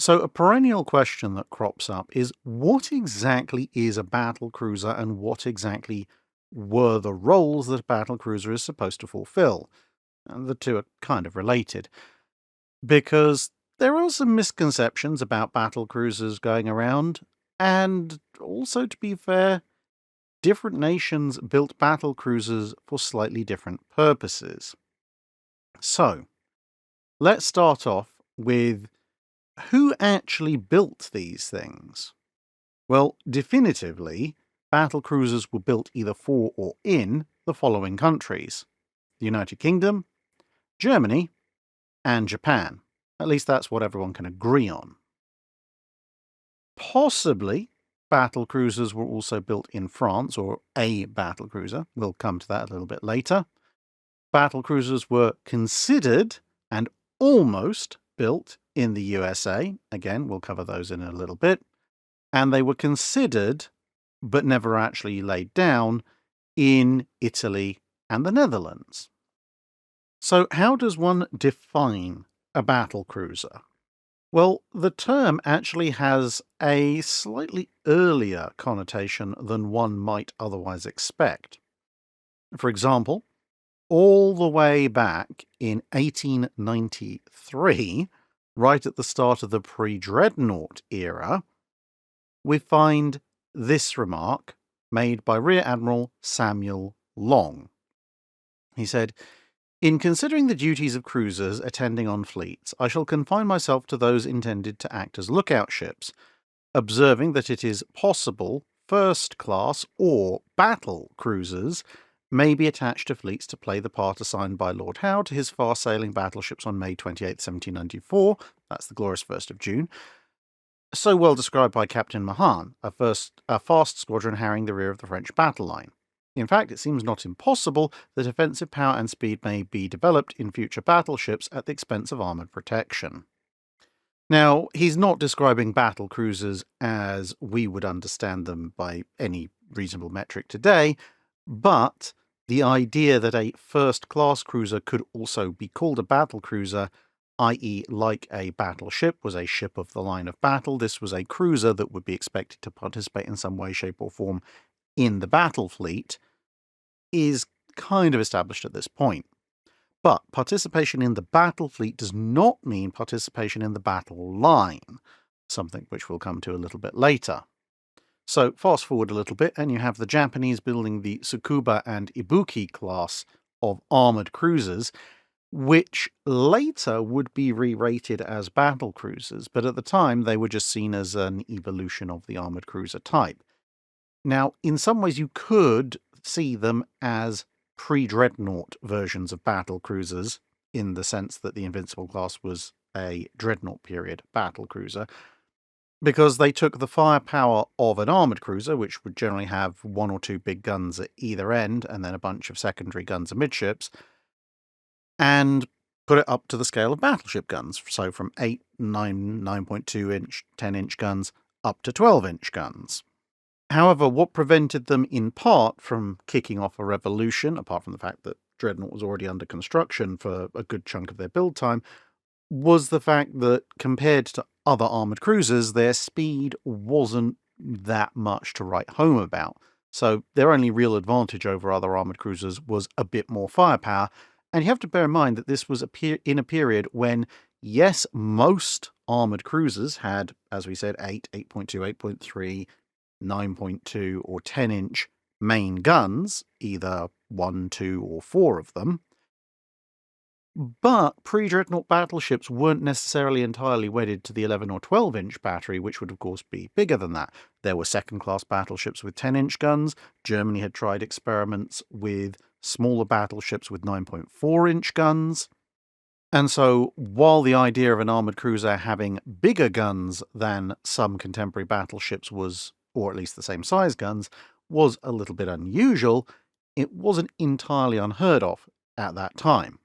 So a perennial question that crops up is what exactly is a battlecruiser and what exactly were the roles that a battlecruiser is supposed to fulfill? And the two are kind of related because there are some misconceptions about battlecruisers going around, and also, to be fair, different nations built battlecruisers for slightly different purposes. So, let's start off with who actually built these things? Well, definitively, battlecruisers were built either for or in the following countries: the United Kingdom, Germany, and Japan. At least that's what everyone can agree on. Possibly, battlecruisers were also built in France, or a battlecruiser. We'll come to that a little bit later. Battlecruisers were considered and almost built in the USA. Again, we'll cover those in a little bit. And they were considered, but never actually laid down, in Italy and the Netherlands. So how does one define a battlecruiser? Well, the term actually has a slightly earlier connotation than one might otherwise expect. For example, all the way back in 1893, right at the start of the pre-dreadnought era, we find this remark made by Rear Admiral Samuel Long. He said, "In considering the duties of cruisers attending on fleets, I shall confine myself to those intended to act as lookout ships, observing that it is possible first-class or battle cruisers may be attached to fleets to play the part assigned by Lord Howe to his far-sailing battleships on May 28, 1794, that's the glorious 1st of June, so well described by Captain Mahan, a fast squadron harrying the rear of the French battle line. In fact, it seems not impossible that offensive power and speed may be developed in future battleships at the expense of armoured protection." Now, he's not describing battle cruisers as we would understand them by any reasonable metric today, but the idea that a first-class cruiser could also be called a battle cruiser, i.e. like a battleship was a ship of the line of battle, this was a cruiser that would be expected to participate in some way, shape or form in the battle fleet, is kind of established at this point. But participation in the battle fleet does not mean participation in the battle line, something which we'll come to a little bit later. So fast forward a little bit and you have the Japanese building the Tsukuba and Ibuki class of armoured cruisers, which later would be re-rated as battle cruisers, but at the time they were just seen as an evolution of the armoured cruiser type. Now, in some ways you could see them as pre-dreadnought versions of battle cruisers, in the sense that the Invincible class was a dreadnought period battle cruiser, because they took the firepower of an armoured cruiser, which would generally have one or two big guns at either end, and then a bunch of secondary guns amidships, and put it up to the scale of battleship guns, so from 8, 9, 9.2 inch, 10-inch guns up to 12-inch guns. However, what prevented them in part from kicking off a revolution, apart from the fact that Dreadnought was already under construction for a good chunk of their build time, was the fact that compared to other armoured cruisers, their speed wasn't that much to write home about. So their only real advantage over other armoured cruisers was a bit more firepower. And you have to bear in mind that this was in a period when, yes, most armoured cruisers had, as we said, 8, 8.2, 8.3, 9.2 or 10-inch main guns, either 1, 2 or 4 of them. But pre-dreadnought battleships weren't necessarily entirely wedded to the 11 or 12-inch battery, which would of course be bigger than that. There were second-class battleships with 10-inch guns. Germany had tried experiments with smaller battleships with 9.4-inch guns. And so, while the idea of an armoured cruiser having bigger guns than some contemporary battleships was, or at least the same size guns, was a little bit unusual, it wasn't entirely unheard of at that time.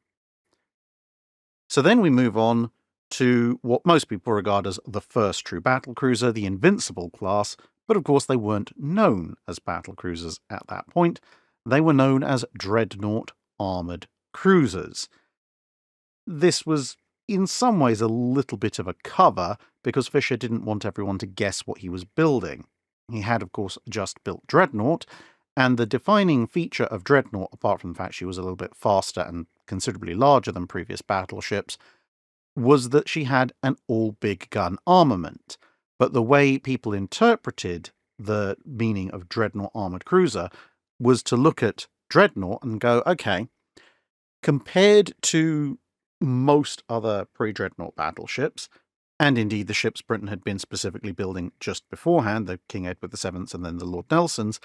So then we move on to what most people regard as the first true battlecruiser, the Invincible class, but of course they weren't known as battlecruisers at that point. They were known as dreadnought armoured cruisers. This was in some ways a little bit of a cover, because Fisher didn't want everyone to guess what he was building. He had, of course, just built Dreadnought, and the defining feature of Dreadnought, apart from the fact she was a little bit faster and considerably larger than previous battleships, was that she had an all-big gun armament. But the way people interpreted the meaning of Dreadnought Armoured Cruiser was to look at Dreadnought and go, okay, compared to most other pre-Dreadnought battleships, and indeed the ships Britain had been specifically building just beforehand, the King Edward VII and then the Lord Nelsons,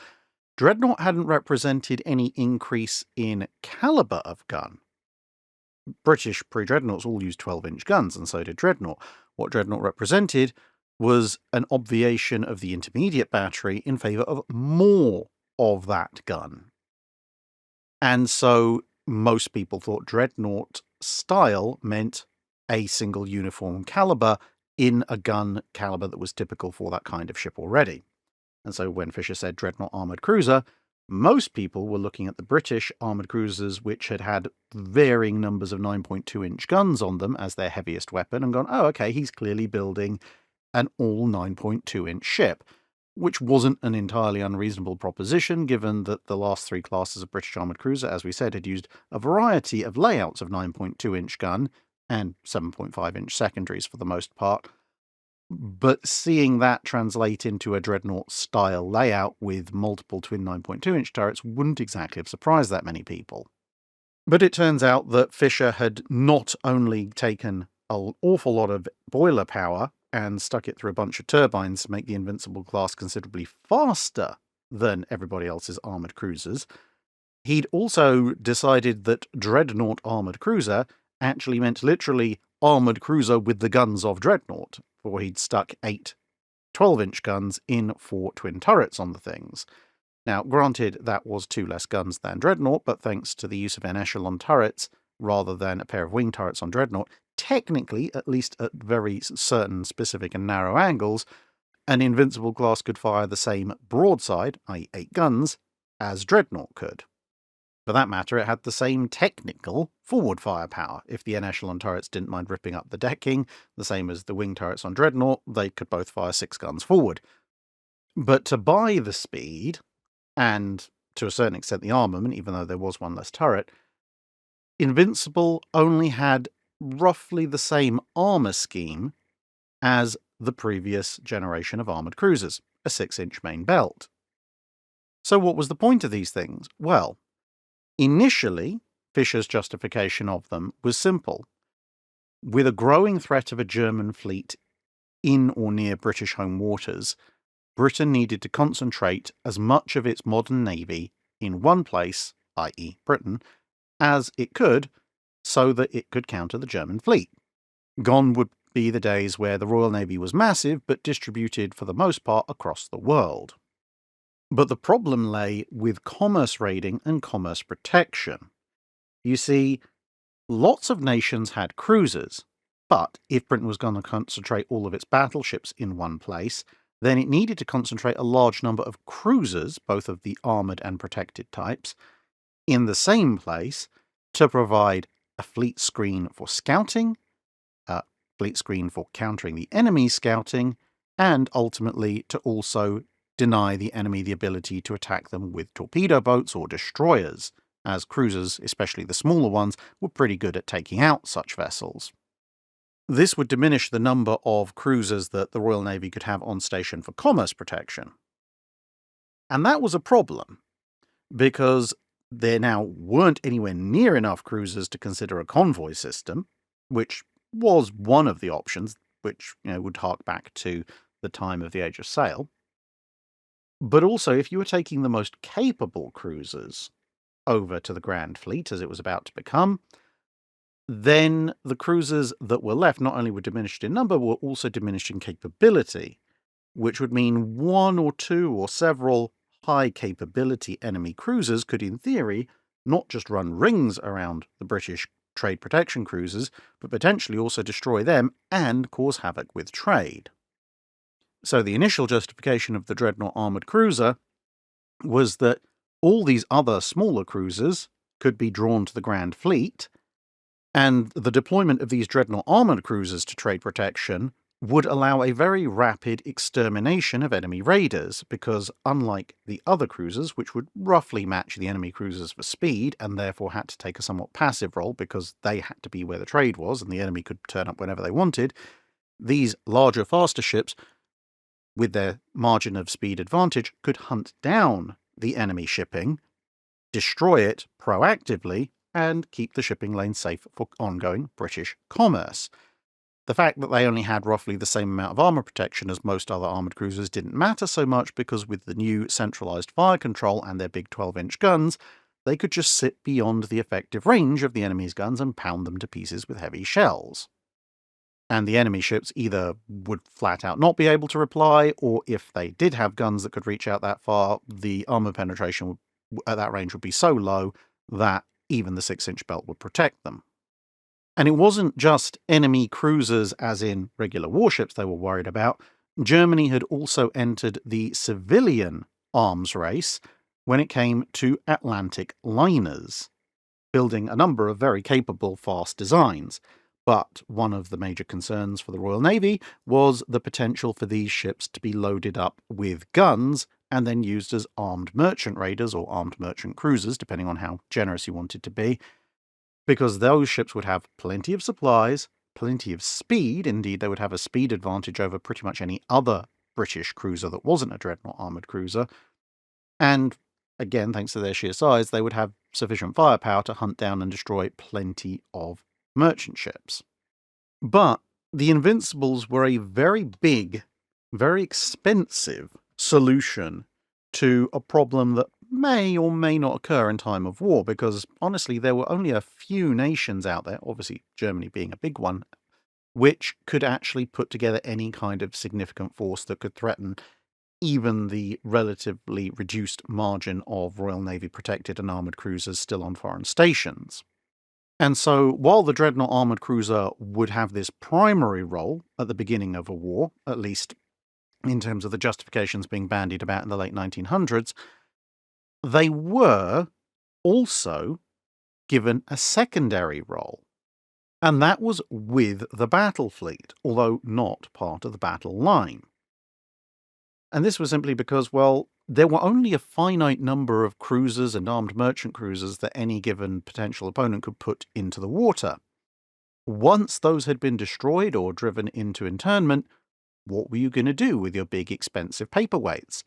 Dreadnought hadn't represented any increase in caliber of gun. British pre-Dreadnoughts all used 12-inch guns, and so did Dreadnought. What Dreadnought represented was an obviation of the intermediate battery in favour of more of that gun. And so most people thought Dreadnought style meant a single uniform caliber in a gun caliber that was typical for that kind of ship already. And so when Fisher said Dreadnought Armoured Cruiser, most people were looking at the British armoured cruisers, which had varying numbers of 9.2-inch guns on them as their heaviest weapon, and gone, oh, okay, he's clearly building an all 9.2-inch ship, which wasn't an entirely unreasonable proposition, given that the last three classes of British armoured cruiser, as we said, had used a variety of layouts of 9.2-inch gun, and 7.5-inch secondaries for the most part. But seeing that translate into a Dreadnought-style layout with multiple twin 9.2-inch turrets wouldn't exactly have surprised that many people. But it turns out that Fisher had not only taken an awful lot of boiler power and stuck it through a bunch of turbines to make the Invincible class considerably faster than everybody else's armoured cruisers, he'd also decided that Dreadnought Armoured Cruiser actually meant literally armoured cruiser with the guns of Dreadnought, for he'd stuck 8 12-inch guns in 4 twin turrets on the things. Now, granted, that was 2 less guns than Dreadnought, but thanks to the use of en-echelon turrets rather than a pair of wing turrets on Dreadnought, technically, at least at very certain specific and narrow angles, an Invincible class could fire the same broadside, i.e. 8 guns, as Dreadnought could. For that matter, it had the same technical forward firepower. If the en-echelon turrets didn't mind ripping up the decking, the same as the wing turrets on Dreadnought, they could both fire 6 guns forward. But to buy the speed, and to a certain extent the armament, even though there was 1 less turret, Invincible only had roughly the same armour scheme as the previous generation of armoured cruisers, a 6-inch main belt. So what was the point of these things? Well, initially, Fisher's justification of them was simple. With a growing threat of a German fleet in or near British home waters, Britain needed to concentrate as much of its modern navy in one place, i.e. Britain, as it could, so that it could counter the German fleet. Gone would be the days where the Royal Navy was massive, but distributed for the most part across the world. But the problem lay with commerce raiding and commerce protection. You see, lots of nations had cruisers, but if Britain was going to concentrate all of its battleships in one place, then it needed to concentrate a large number of cruisers, both of the armoured and protected types, in the same place to provide a fleet screen for scouting, a fleet screen for countering the enemy's scouting, and ultimately to also deny the enemy the ability to attack them with torpedo boats or destroyers, as cruisers, especially the smaller ones, were pretty good at taking out such vessels. This would diminish the number of cruisers that the Royal Navy could have on station for commerce protection. And that was a problem, because there now weren't anywhere near enough cruisers to consider a convoy system, which was one of the options, which would hark back to the time of the Age of Sail. But also, if you were taking the most capable cruisers over to the Grand Fleet, as it was about to become, then the cruisers that were left not only were diminished in number, were also diminished in capability, which would mean 1 or 2 or several high-capability enemy cruisers could, in theory, not just run rings around the British trade protection cruisers, but potentially also destroy them and cause havoc with trade. So the initial justification of the Dreadnought Armoured Cruiser was that all these other smaller cruisers could be drawn to the Grand Fleet, and the deployment of these Dreadnought Armoured Cruisers to trade protection would allow a very rapid extermination of enemy raiders, because unlike the other cruisers, which would roughly match the enemy cruisers for speed, and therefore had to take a somewhat passive role because they had to be where the trade was, and the enemy could turn up whenever they wanted, these larger, faster ships, with their margin of speed advantage, could hunt down the enemy shipping, destroy it proactively, and keep the shipping lane safe for ongoing British commerce. The fact that they only had roughly the same amount of armour protection as most other armoured cruisers didn't matter so much, because with the new centralised fire control and their big 12-inch guns, they could just sit beyond the effective range of the enemy's guns and pound them to pieces with heavy shells. And the enemy ships either would flat out not be able to reply, or if they did have guns that could reach out that far, the armour penetration at that range would be so low that even the 6-inch belt would protect them. And it wasn't just enemy cruisers, as in regular warships, they were worried about. Germany had also entered the civilian arms race when it came to Atlantic liners, building a number of very capable, fast designs. But one of the major concerns for the Royal Navy was the potential for these ships to be loaded up with guns and then used as armed merchant raiders or armed merchant cruisers, depending on how generous you wanted to be, because those ships would have plenty of supplies, plenty of speed. Indeed, they would have a speed advantage over pretty much any other British cruiser that wasn't a dreadnought armoured cruiser. And again, thanks to their sheer size, they would have sufficient firepower to hunt down and destroy plenty of merchant ships. But the Invincibles were a very big, very expensive solution to a problem that may or may not occur in time of war, because honestly, there were only a few nations out there, obviously Germany being a big one, which could actually put together any kind of significant force that could threaten even the relatively reduced margin of Royal Navy protected and armoured cruisers still on foreign stations. And so, while the dreadnought armoured cruiser would have this primary role at the beginning of a war, at least in terms of the justifications being bandied about in the late 1900s, they were also given a secondary role. And that was with the battle fleet, although not part of the battle line. And this was simply because, well, there were only a finite number of cruisers and armed merchant cruisers that any given potential opponent could put into the water. Once those had been destroyed or driven into internment, what were you going to do with your big expensive paperweights?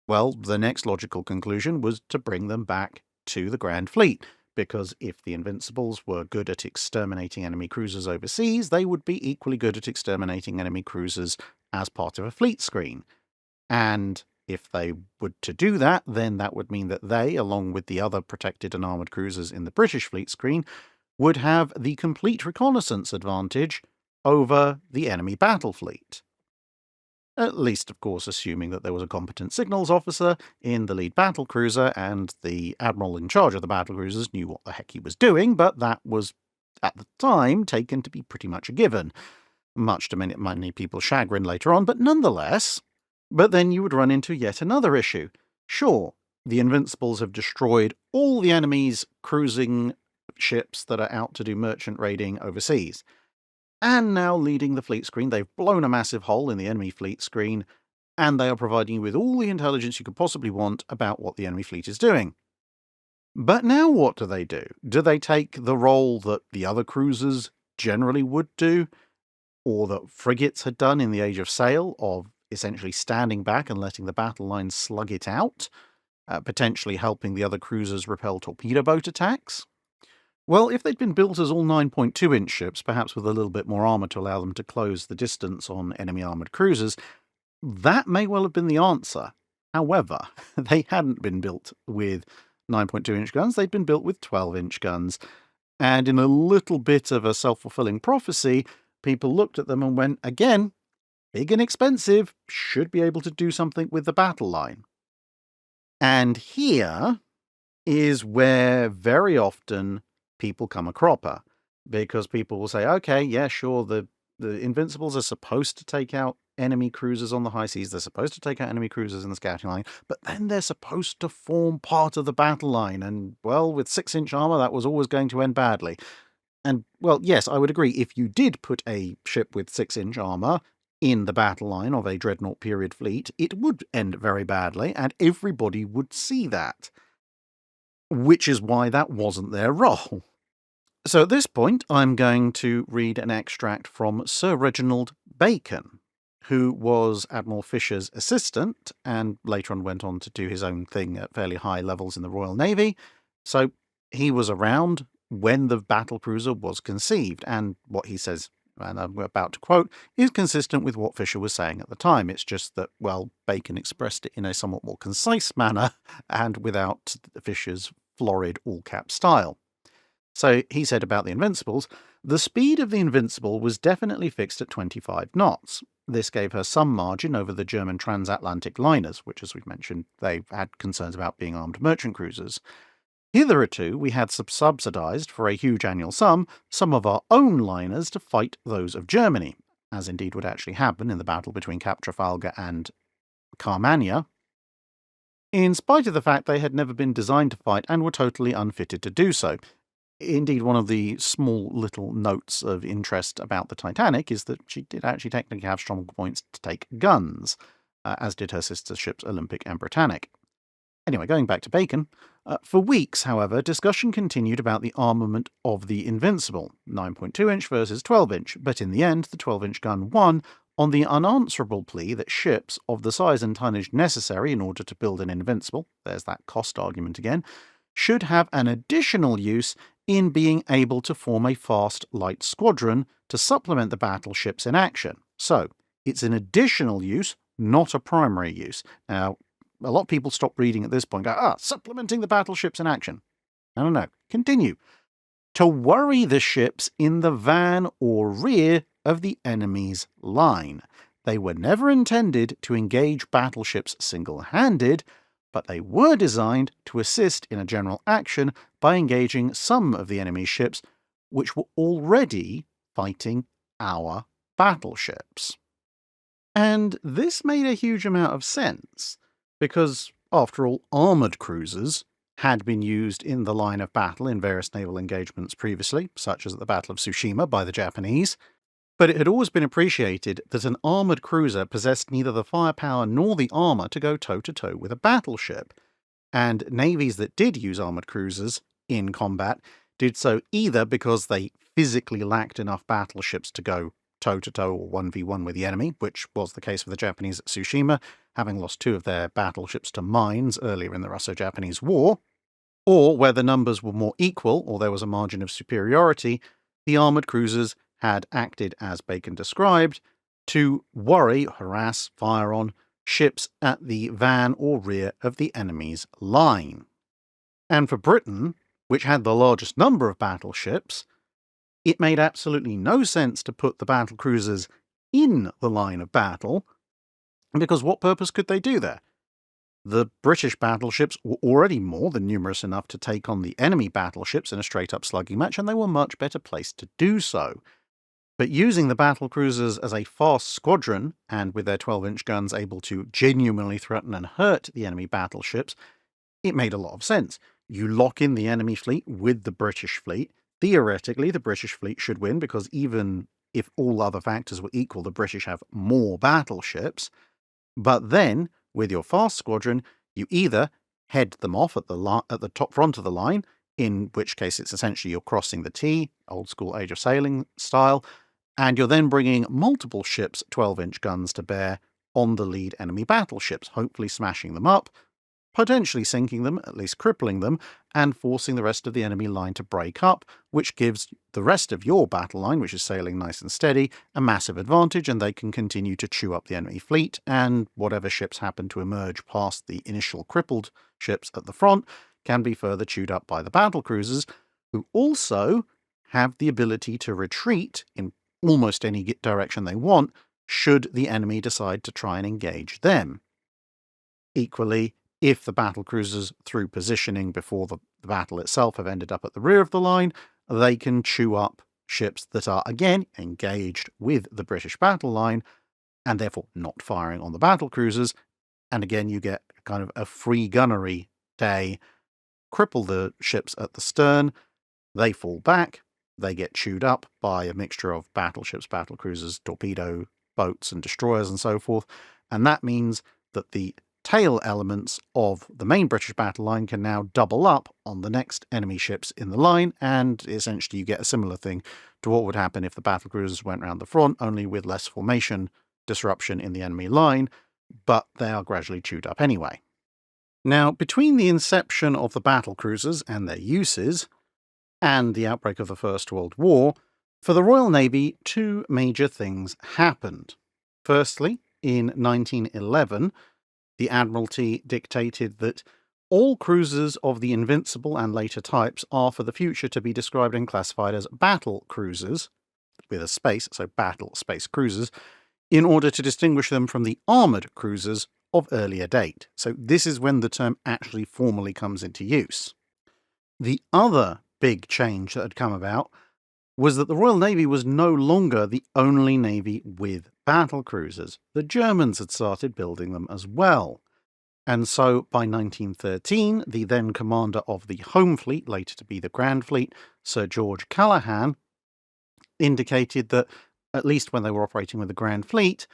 Well, the next logical conclusion was to bring them back to the Grand Fleet, because if the Invincibles were good at exterminating enemy cruisers overseas, they would be equally good at exterminating enemy cruisers as part of a fleet screen. And if they were to do that, then that would mean that they, along with the other protected and armoured cruisers in the British fleet screen, would have the complete reconnaissance advantage over the enemy battle fleet. At least, of course, assuming that there was a competent signals officer in the lead battlecruiser and the admiral in charge of the battlecruisers knew what the heck he was doing, but that was, at the time, taken to be pretty much a given, much to many people's chagrin later on, but nonetheless. But then you would run into yet another issue. Sure, the Invincibles have destroyed all the enemy's cruising ships that are out to do merchant raiding overseas. And now, leading the fleet screen, they've blown a massive hole in the enemy fleet screen, and they are providing you with all the intelligence you could possibly want about what the enemy fleet is doing. But now what do? Do they take the role that the other cruisers generally would do, or that frigates had done in the Age of Sail, of essentially standing back and letting the battle line slug it out, potentially helping the other cruisers repel torpedo boat attacks? Well, if they'd been built as all 9.2-inch ships, perhaps with a little bit more armour to allow them to close the distance on enemy armoured cruisers, that may well have been the answer. However, they hadn't been built with 9.2-inch guns, they'd been built with 12-inch guns. And in a little bit of a self-fulfilling prophecy, people looked at them and went, again, big and expensive, should be able to do something with the battle line. And here is where very often people come a cropper, because people will say, okay, yeah, sure, the Invincibles are supposed to take out enemy cruisers on the high seas, they're supposed to take out enemy cruisers in the scouting line, but then they're supposed to form part of the battle line, and, well, with 6-inch armour, that was always going to end badly. And, well, yes, I would agree, if you did put a ship with 6-inch armour in the battle line of a dreadnought period fleet, it would end very badly, and everybody would see that, which is why that wasn't their role. So at this point, I'm going to read an extract from Sir Reginald Bacon, who was Admiral Fisher's assistant and later on went on to do his own thing at fairly high levels in the Royal Navy. So he was around when the battlecruiser was conceived, and what he says, and I'm about to quote, is consistent with what Fisher was saying at the time. It's just that, well, Bacon expressed it in a somewhat more concise manner and without Fisher's florid all-cap style. So he said about the Invincibles, the speed of the Invincible was definitely fixed at 25 knots. This gave her some margin over the German transatlantic liners, which, as we've mentioned, they had concerns about being armed merchant cruisers. Hitherto, we had subsidised for a huge annual sum some of our own liners to fight those of Germany, as indeed would actually happen in the battle between Cap Trafalgar and Carmania, in spite of the fact they had never been designed to fight and were totally unfitted to do so. Indeed, one of the small little notes of interest about the Titanic is that she did actually technically have strong points to take guns, as did her sister ships Olympic and Britannic. Anyway, going back to Bacon, for weeks, however, discussion continued about the armament of the Invincible, 9.2-inch versus 12-inch, but in the end, the 12-inch gun won on the unanswerable plea that ships of the size and tonnage necessary in order to build an Invincible, there's that cost argument again, should have an additional use in being able to form a fast light squadron to supplement the battleships in action. So, it's an additional use, not a primary use. Now, a lot of people stop reading at this point and go, supplementing the battleships in action. No. Continue. To worry the ships in the van or rear of the enemy's line. They were never intended to engage battleships single-handed, but they were designed to assist in a general action by engaging some of the enemy's ships which were already fighting our battleships. And this made a huge amount of sense, because, after all, armoured cruisers had been used in the line of battle in various naval engagements previously, such as at the Battle of Tsushima by the Japanese, but it had always been appreciated that an armoured cruiser possessed neither the firepower nor the armour to go toe-to-toe with a battleship, and navies that did use armoured cruisers in combat did so either because they physically lacked enough battleships to go toe-to-toe or 1v1 with the enemy, which was the case for the Japanese at Tsushima, having lost 2 of their battleships to mines earlier in the Russo-Japanese War, or where the numbers were more equal or there was a margin of superiority, the armoured cruisers had acted as Bacon described, to worry, harass, fire on ships at the van or rear of the enemy's line. And for Britain, which had the largest number of battleships, it made absolutely no sense to put the battlecruisers in the line of battle, because what purpose could they do there? The British battleships were already more than numerous enough to take on the enemy battleships in a straight-up slugging match, and they were much better placed to do so. But using the battlecruisers as a fast squadron, and with their 12-inch guns able to genuinely threaten and hurt the enemy battleships, it made a lot of sense. You lock in the enemy fleet with the British fleet. Theoretically, the British fleet should win, because even if all other factors were equal, the British have more battleships. But then, with your fast squadron, you either head them off at the top front of the line, in which case it's essentially you're crossing the T, old school Age of Sailing style, and you're then bringing multiple ships' 12-inch guns to bear on the lead enemy battleships, hopefully smashing them up, potentially sinking them, at least crippling them, and forcing the rest of the enemy line to break up, which gives the rest of your battle line, which is sailing nice and steady, a massive advantage, and they can continue to chew up the enemy fleet, and whatever ships happen to emerge past the initial crippled ships at the front can be further chewed up by the battlecruisers, who also have the ability to retreat in almost any direction they want, should the enemy decide to try and engage them. Equally, if the battlecruisers, through positioning before the battle itself, have ended up at the rear of the line, they can chew up ships that are, again, engaged with the British battle line, and therefore not firing on the battlecruisers, and again you get kind of a free gunnery day, cripple the ships at the stern, they fall back, they get chewed up by a mixture of battleships, battlecruisers, torpedo boats and destroyers and so forth, and that means that the tail elements of the main British battle line can now double up on the next enemy ships in the line, and essentially you get a similar thing to what would happen if the battlecruisers went round the front, only with less formation disruption in the enemy line, but they are gradually chewed up anyway. Now, between the inception of the battlecruisers and their uses, and the outbreak of the First World War, for the Royal Navy, two major things happened. Firstly, in 1911, the Admiralty dictated that all cruisers of the Invincible and later types are for the future to be described and classified as battle cruisers, with a space, so battle space cruisers, in order to distinguish them from the armoured cruisers of earlier date. So this is when the term actually formally comes into use. The other big change that had come about was that the Royal Navy was no longer the only navy with battle cruisers. The Germans had started building them as well. And so by 1913, the then commander of the Home Fleet, later to be the Grand Fleet, Sir George Callaghan, indicated that, at least when they were operating with the Grand Fleet,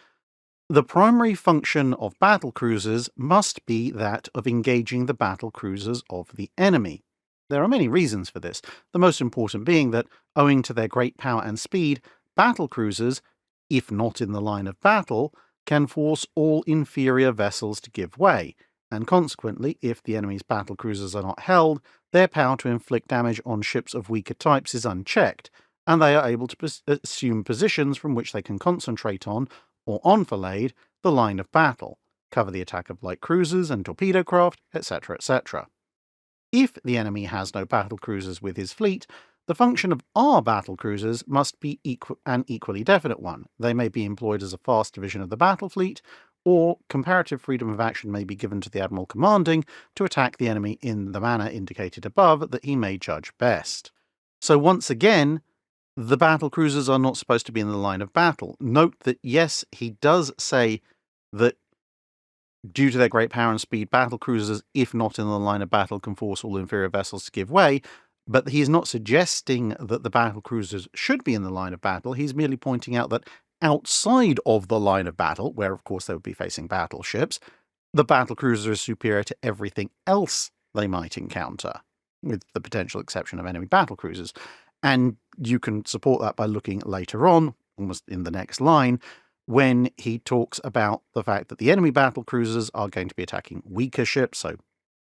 the primary function of battle cruisers must be that of engaging the battle cruisers of the enemy. There are many reasons for this, the most important being that, owing to their great power and speed, battle cruisers, if not in the line of battle, can force all inferior vessels to give way, and consequently, if the enemy's battle cruisers are not held, their power to inflict damage on ships of weaker types is unchecked, and they are able to assume positions from which they can concentrate on, or enfilade, the line of battle, cover the attack of light cruisers and torpedo craft, etc., etc. If the enemy has no battle cruisers with his fleet, the function of our battle cruisers must be an equally definite one. They may be employed as a fast division of the battle fleet, or comparative freedom of action may be given to the admiral commanding to attack the enemy in the manner indicated above that he may judge best. So once again, the battle cruisers are not supposed to be in the line of battle. Note that yes, he does say that due to their great power and speed, battle cruisers, if not in the line of battle, can force all inferior vessels to give way, but he is not suggesting that the battle cruisers should be in the line of battle. He's merely pointing out that outside of the line of battle, where of course they would be facing battleships, the battle cruiser is superior to everything else they might encounter, with the potential exception of enemy battle cruisers. And you can support that by looking later on, almost in the next line, when he talks about the fact that the enemy battle cruisers are going to be attacking weaker ships, so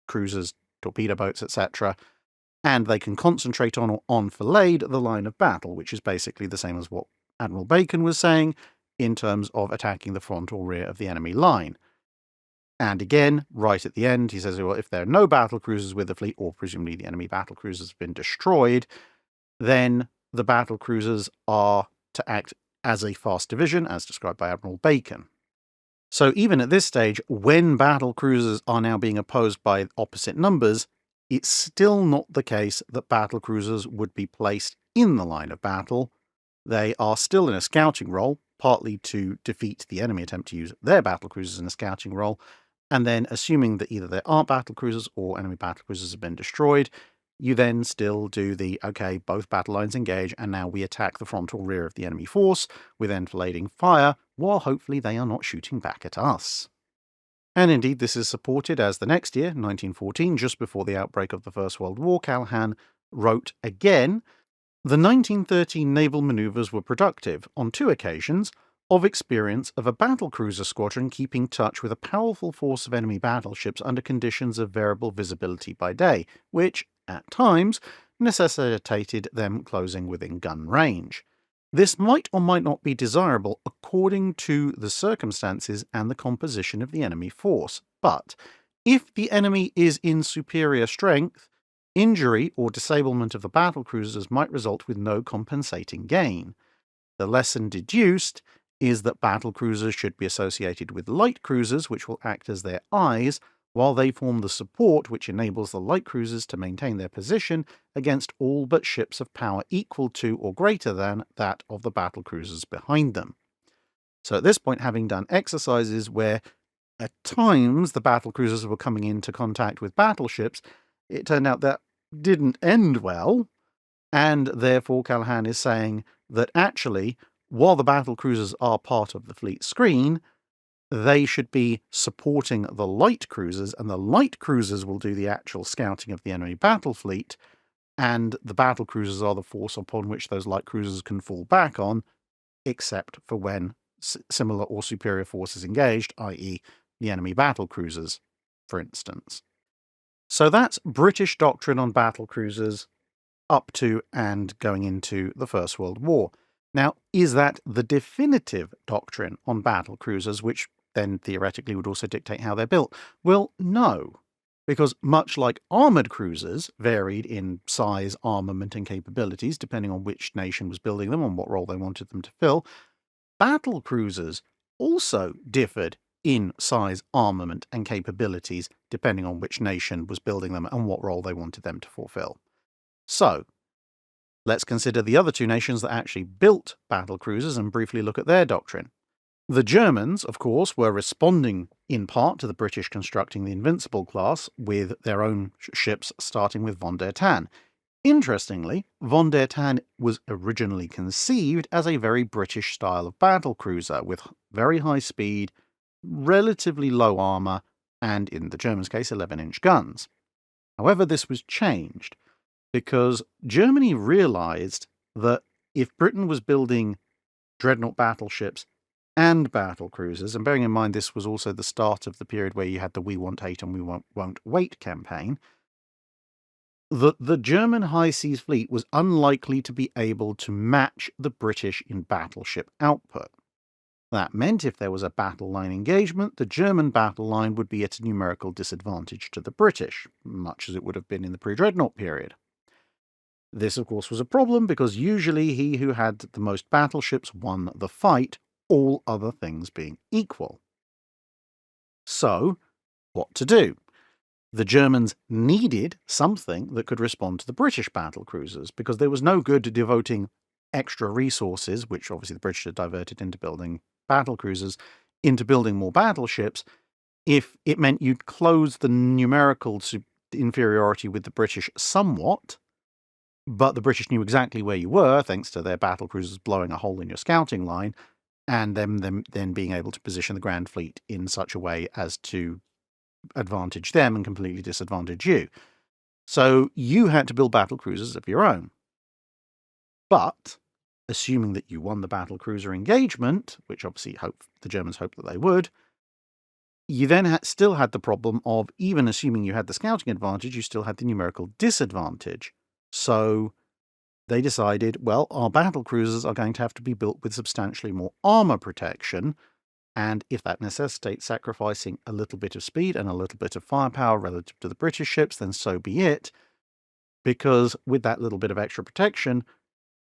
cruisers, torpedo boats, etc., and they can concentrate on or enfilade the line of battle, which is basically the same as what Admiral Bacon was saying in terms of attacking the front or rear of the enemy line. And again, right at the end, he says, well, if there are no battle cruisers with the fleet, or presumably the enemy battle cruisers have been destroyed, then the battle cruisers are to act as a fast division, as described by Admiral Bacon. So even at this stage, when battle cruisers are now being opposed by opposite numbers, it's still not the case that battle cruisers would be placed in the line of battle. They are still in a scouting role, partly to defeat the enemy attempt to use their battle cruisers in a scouting role, and then assuming that either there aren't battle cruisers or enemy battle cruisers have been destroyed, you then still do the, okay, both battle lines engage, and now we attack the front or rear of the enemy force with enfilading fire, while hopefully they are not shooting back at us. And indeed this is supported as the next year, 1914, just before the outbreak of the First World War, Callaghan wrote again, the 1913 naval manoeuvres were productive, on 2 occasions, of experience of a battlecruiser squadron keeping touch with a powerful force of enemy battleships under conditions of variable visibility by day, which, at times, necessitated them closing within gun range. This might or might not be desirable according to the circumstances and the composition of the enemy force, but if the enemy is in superior strength, injury or disablement of the battlecruisers might result with no compensating gain. The lesson deduced is that battlecruisers should be associated with light cruisers, which will act as their eyes, while they form the support which enables the light cruisers to maintain their position against all but ships of power equal to or greater than that of the battlecruisers behind them. So at this point, having done exercises where at times the battlecruisers were coming into contact with battleships, it turned out that didn't end well, and therefore Callaghan is saying that actually while the battlecruisers are part of the fleet screen, they should be supporting the light cruisers, and the light cruisers will do the actual scouting of the enemy battle fleet, and the battlecruisers are the force upon which those light cruisers can fall back on, except for when similar or superior forces engaged, i.e. the enemy battlecruisers, for instance. So that's British doctrine on battlecruisers up to and going into the First World War. Now, is that the definitive doctrine on battlecruisers, which then theoretically would also dictate how they're built? Well, no. Because much like armoured cruisers varied in size, armament, and capabilities, depending on which nation was building them and what role they wanted them to fill, battle cruisers also differed in size, armament, and capabilities, depending on which nation was building them and what role they wanted them to fulfill. So, let's consider the other two nations that actually built battle cruisers and briefly look at their doctrine. The Germans, of course, were responding in part to the British constructing the Invincible class with their own ships, starting with von der Tann. Interestingly, von der Tann was originally conceived as a very British style of battlecruiser with very high speed, relatively low armour, and in the Germans' case, 11-inch guns. However, this was changed because Germany realised that if Britain was building dreadnought battleships and battle cruisers, and bearing in mind this was also the start of the period where you had the We Want Hate and We Won't Wait campaign, the German high seas fleet was unlikely to be able to match the British in battleship output. That meant if there was a battle line engagement, the German battle line would be at a numerical disadvantage to the British, much as it would have been in the pre-dreadnought period. This, of course, was a problem because usually he who had the most battleships won the fight, all other things being equal. So, what to do? The Germans needed something that could respond to the British battlecruisers, because there was no good devoting extra resources, which obviously the British had diverted into building battlecruisers, into building more battleships, if it meant you'd close the numerical inferiority with the British somewhat, but the British knew exactly where you were, thanks to their battlecruisers blowing a hole in your scouting line, and them then being able to position the Grand Fleet in such a way as to advantage them and completely disadvantage you. So you had to build battlecruisers of your own. But, assuming that you won the battlecruiser engagement, which obviously the Germans hoped that they would, you then still had the problem of, even assuming you had the scouting advantage, you still had the numerical disadvantage. So they decided, well, our battlecruisers are going to have to be built with substantially more armour protection, and if that necessitates sacrificing a little bit of speed and a little bit of firepower relative to the British ships, then so be it, because with that little bit of extra protection,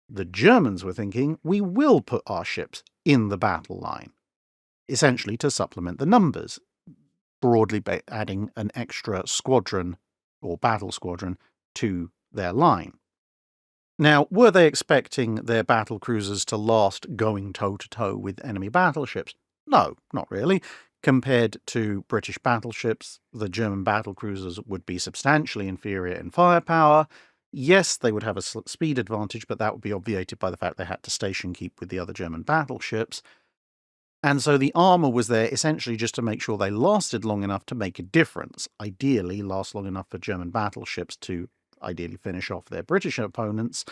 the Germans were thinking, we will put our ships in the battle line, essentially to supplement the numbers, broadly adding an extra squadron or battle squadron to their line. Now, were they expecting their battle cruisers to last going toe-to-toe with enemy battleships? No, not really. Compared to British battleships, the German battle cruisers would be substantially inferior in firepower. Yes, they would have a speed advantage, but that would be obviated by the fact they had to station keep with the other German battleships. And so the armour was there essentially just to make sure they lasted long enough to make a difference. Ideally, last long enough for German battleships to ideally finish off their British opponents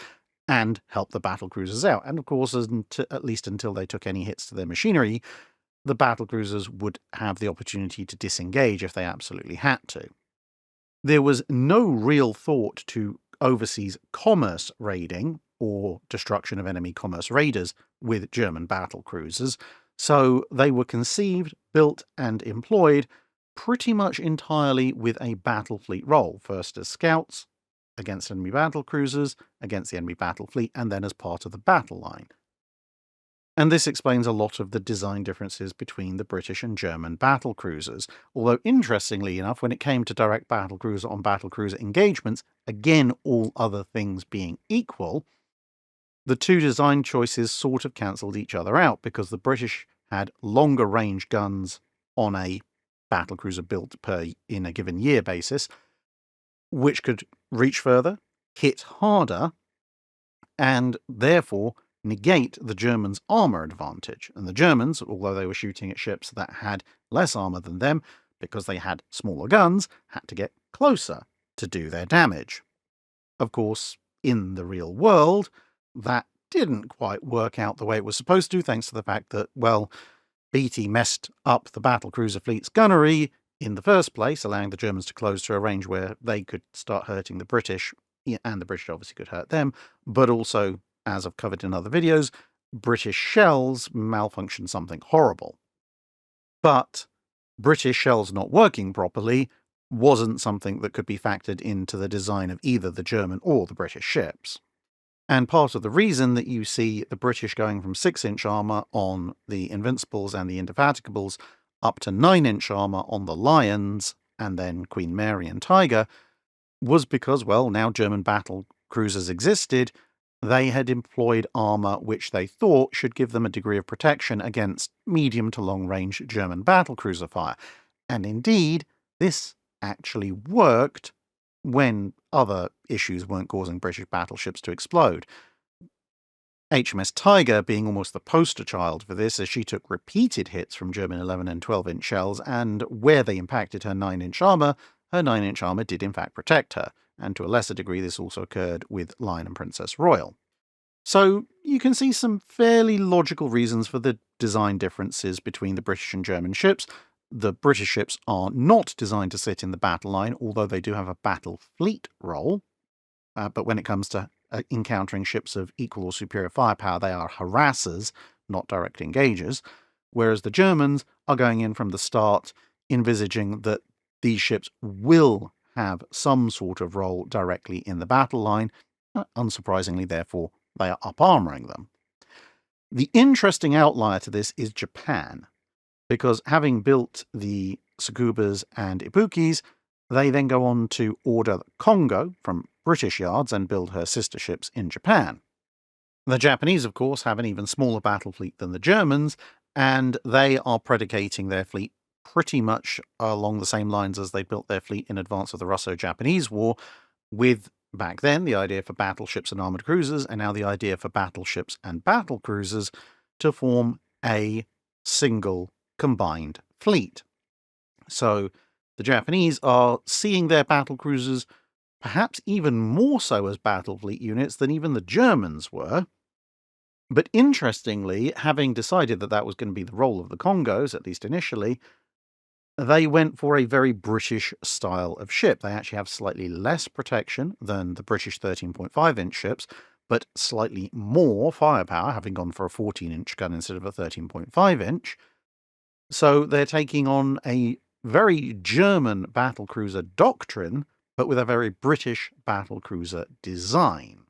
and help the battlecruisers out. And of course, at least until they took any hits to their machinery, the battlecruisers would have the opportunity to disengage if they absolutely had to. There was no real thought to overseas commerce raiding or destruction of enemy commerce raiders with German battlecruisers, so they were conceived, built, and employed pretty much entirely with a battle fleet role, first as scouts against enemy battlecruisers, against the enemy battle fleet, and then as part of the battle line. And this explains a lot of the design differences between the British and German battlecruisers. Although, interestingly enough, when it came to direct battlecruiser on battlecruiser engagements, again, all other things being equal, the two design choices sort of cancelled each other out, because the British had longer range guns on a battlecruiser built in a given year basis, which could reach further, hit harder, and therefore negate the Germans' armour advantage. And the Germans, although they were shooting at ships that had less armour than them, because they had smaller guns, had to get closer to do their damage. Of course, in the real world, that didn't quite work out the way it was supposed to, thanks to the fact that, well, Beatty messed up the battlecruiser fleet's gunnery in the first place, allowing the Germans to close to a range where they could start hurting the British, and the British obviously could hurt them, but also, as I've covered in other videos, British shells malfunctioned something horrible. But British shells not working properly wasn't something that could be factored into the design of either the German or the British ships. And part of the reason that you see the British going from 6-inch armour on the Invincibles and the Indefatigables up to 9-inch armour on the Lions and then Queen Mary and Tiger was because, well, now German battle cruisers existed, they had employed armour which they thought should give them a degree of protection against medium to long-range German battlecruiser fire. And indeed, this actually worked when other issues weren't causing British battleships to explode. HMS Tiger being almost the poster child for this, as she took repeated hits from German 11 and 12-inch shells, and where they impacted her 9-inch armour, her 9-inch armour did in fact protect her, and to a lesser degree this also occurred with Lion and Princess Royal. So you can see some fairly logical reasons for the design differences between the British and German ships. The British ships are not designed to sit in the battle line, although they do have a battle fleet role. But when it comes to encountering ships of equal or superior firepower, they are harassers, not direct engagers, whereas the Germans are going in from the start envisaging that these ships will have some sort of role directly in the battle line. Unsurprisingly, therefore, they are up-armouring them. The interesting outlier to this is Japan, because having built the Tsukubas and Ibukis, they then go on to order the Congo from British yards and build her sister ships in Japan. The Japanese, of course, have an even smaller battle fleet than the Germans, and they are predicating their fleet pretty much along the same lines as they built their fleet in advance of the Russo-Japanese War, with back then the idea for battleships and armoured cruisers, and now the idea for battleships and battlecruisers to form a single combined fleet. So the Japanese are seeing their battlecruisers perhaps even more so as battle fleet units than even the Germans were. But interestingly, having decided that that was going to be the role of the Congos, at least initially, they went for a very British style of ship. They actually have slightly less protection than the British 13.5-inch ships, but slightly more firepower, having gone for a 14-inch gun instead of a 13.5-inch. So they're taking on a very German battlecruiser doctrine, but with a very British battlecruiser design.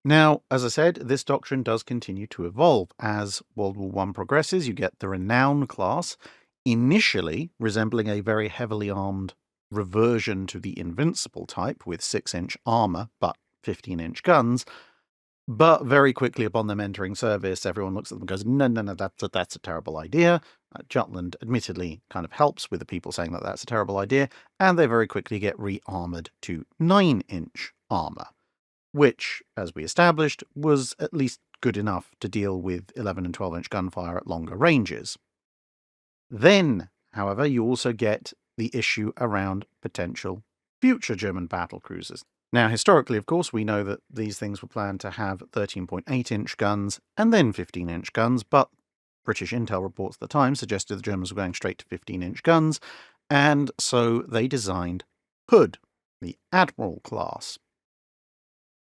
Now, as I said, this doctrine does continue to evolve. As World War I progresses, you get the Renown class, initially resembling a very heavily armed reversion to the Invincible type with 6-inch armour but 15-inch guns. But very quickly upon them entering service, everyone looks at them and goes, no, that's a terrible idea. Jutland admittedly kind of helps with the people saying that that's a terrible idea, and they very quickly get re-armoured to 9-inch armour, which, as we established, was at least good enough to deal with 11 and 12-inch gunfire at longer ranges. Then, however, you also get the issue around potential future German battlecruisers. Now, historically, of course, we know that these things were planned to have 13.8-inch guns and then 15-inch guns, but British intel reports at the time suggested the Germans were going straight to 15-inch guns, and so they designed Hood, the Admiral class.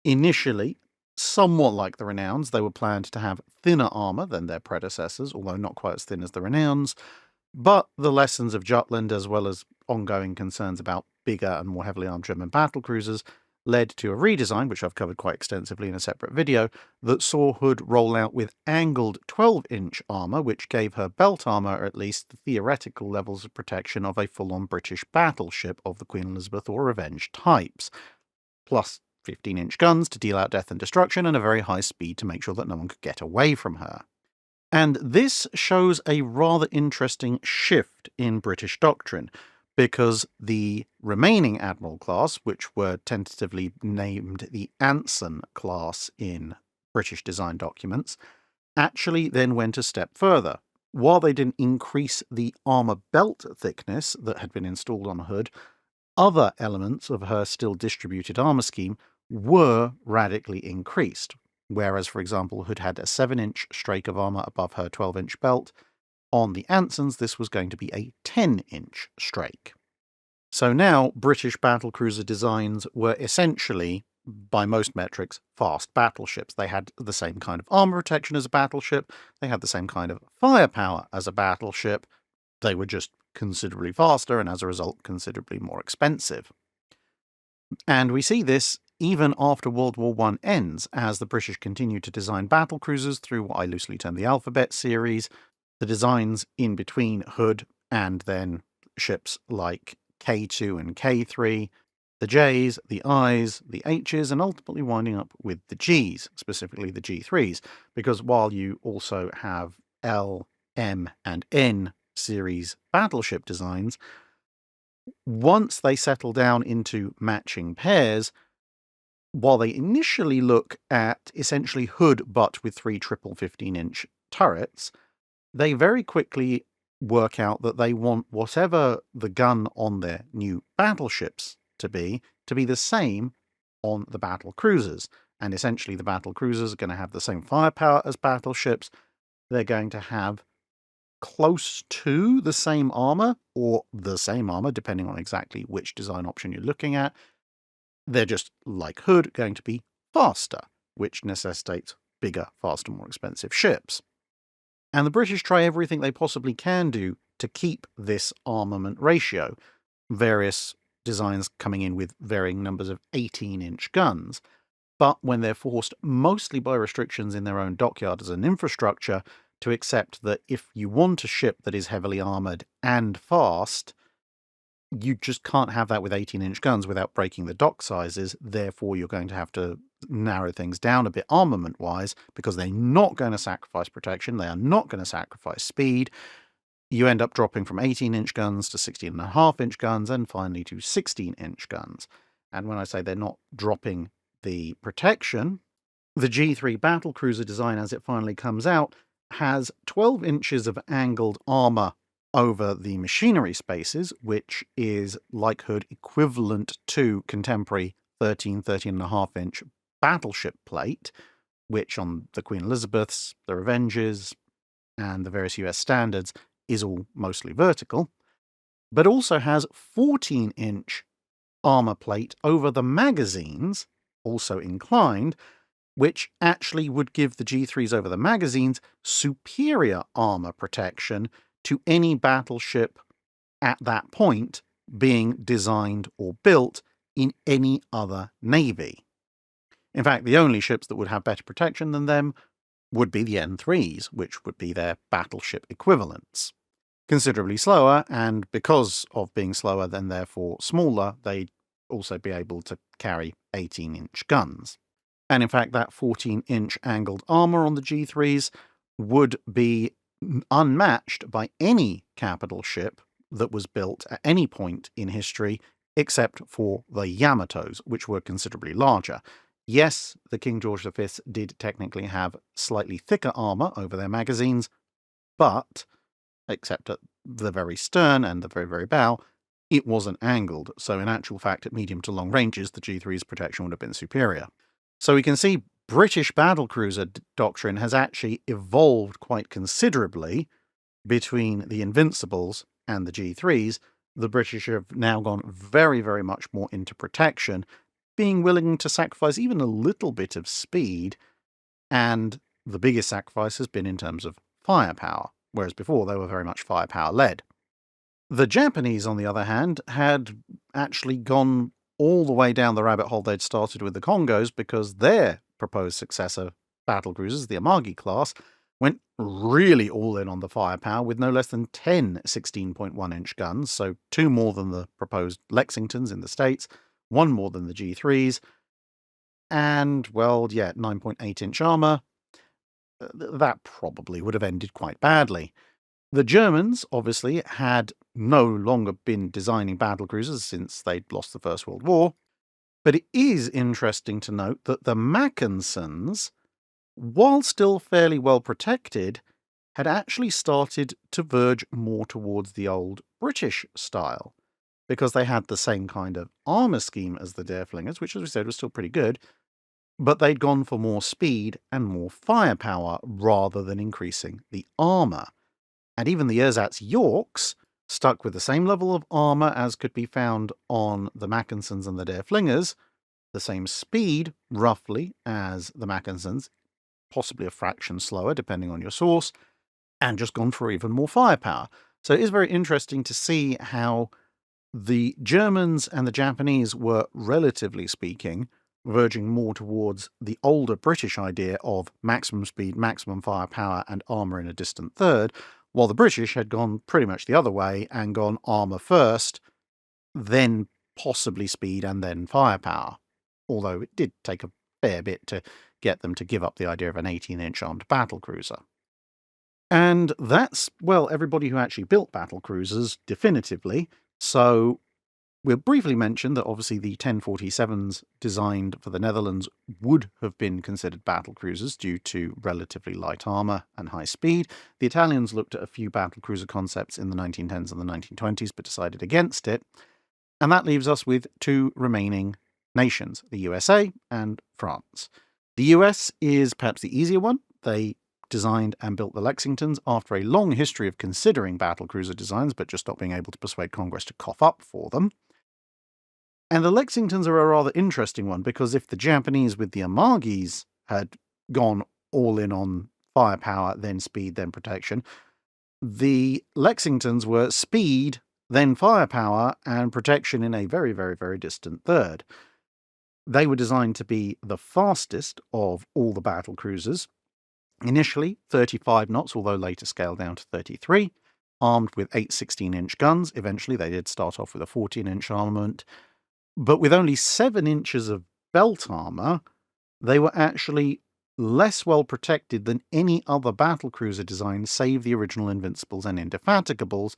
Initially, somewhat like the Renowns, they were planned to have thinner armour than their predecessors, although not quite as thin as the Renowns, but the lessons of Jutland, as well as ongoing concerns about bigger and more heavily armed German battlecruisers, led to a redesign, which I've covered quite extensively in a separate video, that saw Hood roll out with angled 12-inch armour, which gave her belt armour at least the theoretical levels of protection of a full-on British battleship of the Queen Elizabeth or Revenge types, plus 15-inch guns to deal out death and destruction, and a very high speed to make sure that no one could get away from her. And this shows a rather interesting shift in British doctrine, because the remaining Admiral class, which were tentatively named the Anson class in British design documents, actually then went a step further. While they didn't increase the armour belt thickness that had been installed on Hood, other elements of her still distributed armour scheme were radically increased. Whereas, for example, Hood had a 7-inch strake of armour above her 12-inch belt, on the Ansons this was going to be a 10-inch strake. So now British battlecruiser designs were essentially, by most metrics, fast battleships. They had the same kind of armour protection as a battleship, they had the same kind of firepower as a battleship, they were just considerably faster and as a result considerably more expensive. And we see this even after World War I ends, as the British continue to design battlecruisers through what I loosely term the Alphabet series, the designs in between Hood and then ships like K2 and K3, the J's, the I's, the H's, and ultimately winding up with the G's, specifically the G3s, because while you also have L, M, and N series battleship designs, once they settle down into matching pairs, while they initially look at essentially Hood but with 3 triple 15-inch turrets, they very quickly work out that they want whatever the gun on their new battleships to be the same on the battle cruisers. And essentially the battle cruisers are going to have the same firepower as battleships. They're going to have close to the same armor, or the same armor, depending on exactly which design option you're looking at. They're just, like Hood, going to be faster, which necessitates bigger, faster, more expensive ships. And the British try everything they possibly can do to keep this armament ratio, various designs coming in with varying numbers of 18-inch guns. But when they're forced, mostly by restrictions in their own dockyards and infrastructure, to accept that if you want a ship that is heavily armoured and fast, you just can't have that with 18-inch guns without breaking the dock sizes. Therefore, you're going to have to narrow things down a bit armament-wise, because they're not going to sacrifice protection, they are not going to sacrifice speed. You end up dropping from 18-inch guns to 16.5-inch guns, and finally to 16-inch guns. And when I say they're not dropping the protection, the G3 battlecruiser design, as it finally comes out, has 12 inches of angled armour over the machinery spaces, which is, like Hood, equivalent to contemporary 13.5-inch battleship plate, which on the Queen Elizabeths, the Revenges, and the various US standards is all mostly vertical, but also has 14-inch armour plate over the magazines, also inclined, which actually would give the G3s over the magazines superior armour protection to any battleship at that point being designed or built in any other navy. In fact, the only ships that would have better protection than them would be the N3s, which would be their battleship equivalents. Considerably slower, and because of being slower, then therefore smaller, they'd also be able to carry 18-inch guns. And in fact, that 14-inch angled armour on the G3s would be unmatched by any capital ship that was built at any point in history, except for the Yamatos, which were considerably larger. Yes, the King George V did technically have slightly thicker armour over their magazines, but, except at the very stern and the very, very bow, it wasn't angled, so in actual fact, at medium to long ranges, the G3's protection would have been superior. So we can see British battlecruiser doctrine has actually evolved quite considerably between the Invincibles and the G3s. The British have now gone very, very much more into protection, being willing to sacrifice even a little bit of speed, and the biggest sacrifice has been in terms of firepower, whereas before they were very much firepower-led. The Japanese, on the other hand, had actually gone all the way down the rabbit hole they'd started with the Congos, because their proposed successor battlecruisers, the Amagi class, went really all in on the firepower with no less than 10 16.1-inch guns, so 2 more than the proposed Lexingtons in the States, 1 more than the G3s, and, well, yeah, 9.8-inch armour. That probably would have ended quite badly. The Germans, obviously, had no longer been designing battlecruisers since they'd lost the First World War, but it is interesting to note that the Mackensons while still fairly well protected, had actually started to verge more towards the old British style, because they had the same kind of armour scheme as the Derflingers, which, as we said, was still pretty good, but they'd gone for more speed and more firepower rather than increasing the armour. And even the ersatz Yorks stuck with the same level of armour as could be found on the Mackensons and the Derflingers, the same speed, roughly, as the Mackensons, possibly a fraction slower, depending on your source, and just gone for even more firepower. So it is very interesting to see how the Germans and the Japanese were, relatively speaking, verging more towards the older British idea of maximum speed, maximum firepower, and armour in a distant third, while the British had gone pretty much the other way and gone armour first, then possibly speed, and then firepower. Although it did take a fair bit to get them to give up the idea of an 18-inch armed battlecruiser. And that's, well, everybody who actually built battlecruisers definitively. So we'll briefly mention that obviously the 1047s designed for the Netherlands would have been considered battlecruisers due to relatively light armour and high speed. The Italians looked at a few battlecruiser concepts in the 1910s and the 1920s but decided against it. And that leaves us with two remaining nations, the USA and France. The US is perhaps the easier one. They designed and built the Lexingtons after a long history of considering battlecruiser designs but just not being able to persuade Congress to cough up for them. And the Lexingtons are a rather interesting one, because if the Japanese with the Amagis had gone all in on firepower, then speed, then protection, the Lexingtons were speed, then firepower, and protection in a very, very, very distant third. They were designed to be the fastest of all the battle cruisers. Initially 35 knots, although later scaled down to 33, armed with 8 16-inch guns. Eventually they did start off with a 14-inch armament. But with only 7 inches of belt armour, they were actually less well protected than any other battlecruiser design save the original Invincibles and Indefatigables,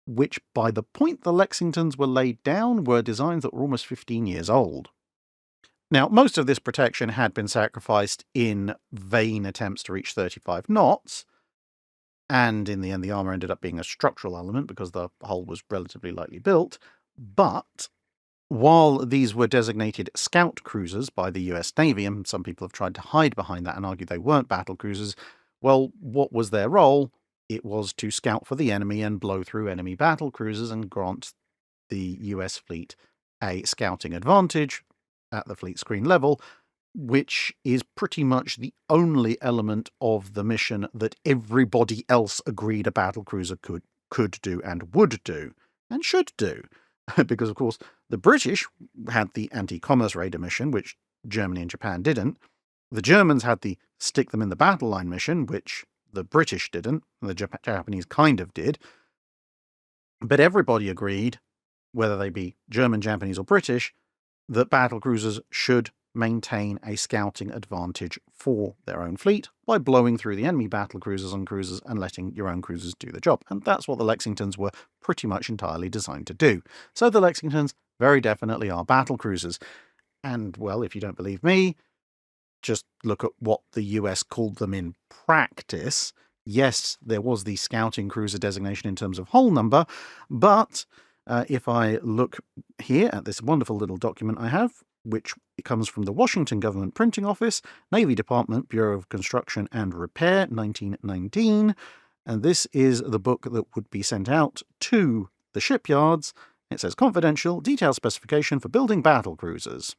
which by the point the Lexingtons were laid down were designs that were almost 15 years old. Now, most of this protection had been sacrificed in vain attempts to reach 35 knots, and in the end the armour ended up being a structural element because the hull was relatively lightly built. But while these were designated scout cruisers by the US Navy, and some people have tried to hide behind that and argue they weren't battle cruisers, well, what was their role? It was to scout for the enemy and blow through enemy battle cruisers and grant the US fleet a scouting advantage at the fleet screen level, which is pretty much the only element of the mission that everybody else agreed a battlecruiser could do and would do, and should do. Because, of course, the British had the anti-commerce raider mission, which Germany and Japan didn't. The Germans had the stick them in the battle line mission, which the British didn't, and the Japanese kind of did. But everybody agreed, whether they be German, Japanese, or British, that battlecruisers should maintain a scouting advantage for their own fleet by blowing through the enemy battlecruisers on cruisers and letting your own cruisers do the job. And that's what the Lexingtons were pretty much entirely designed to do. So the Lexingtons very definitely are battlecruisers. And, well, if you don't believe me, just look at what the US called them in practice. Yes, there was the scouting cruiser designation in terms of hull number, but if I look here at this wonderful little document I have, which comes from the Washington Government Printing Office, Navy Department, Bureau of Construction and Repair, 1919, and this is the book that would be sent out to the shipyards. It says, confidential, detailed specification for building battle cruisers.